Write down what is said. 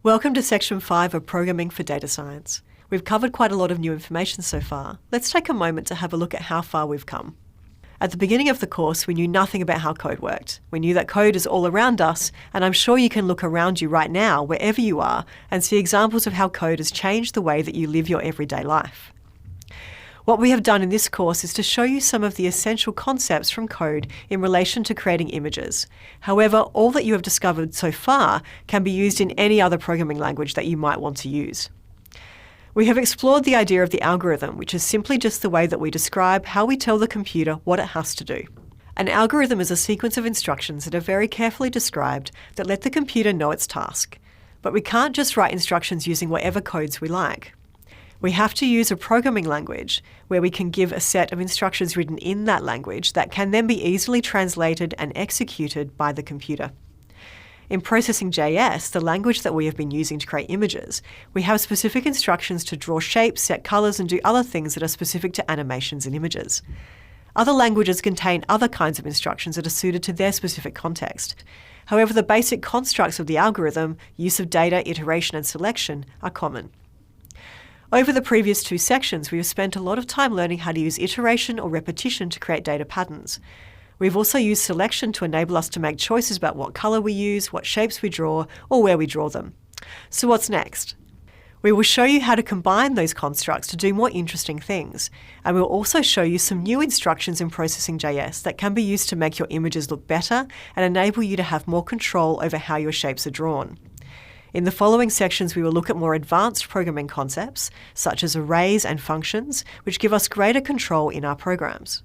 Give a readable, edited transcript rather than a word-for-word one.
Welcome to Section 5 of Programming for Data Science. We've covered quite a lot of new information so far. Let's take a moment to have a look at how far we've come. At the beginning of the course, we knew nothing about how code worked. We knew that code is all around us, and I'm sure you can look around you right now, wherever you are, and see examples of how code has changed the way that you live your everyday life. What we have done in this course is to show you some of the essential concepts from code in relation to creating images. However, all that you have discovered so far can be used in any other programming language that you might want to use. We have explored the idea of the algorithm, which is simply just the way that we describe how we tell the computer what it has to do. An algorithm is a sequence of instructions that are very carefully described that let the computer know its task. But we can't just write instructions using whatever codes we like. We have to use a programming language where we can give a set of instructions written in that language that can then be easily translated and executed by the computer. In Processing.js, the language that we have been using to create images, we have specific instructions to draw shapes, set colours, and do other things that are specific to animations and images. Other languages contain other kinds of instructions that are suited to their specific context. However, the basic constructs of the algorithm, use of data, iteration, and selection are common. Over the previous two sections, we have spent a lot of time learning how to use iteration or repetition to create data patterns. We've also used selection to enable us to make choices about what colour we use, what shapes we draw, or where we draw them. So what's next? We will show you how to combine those constructs to do more interesting things. And we'll also show you some new instructions in Processing.js that can be used to make your images look better and enable you to have more control over how your shapes are drawn. In the following sections, we will look at more advanced programming concepts, such as arrays and functions, which give us greater control in our programs.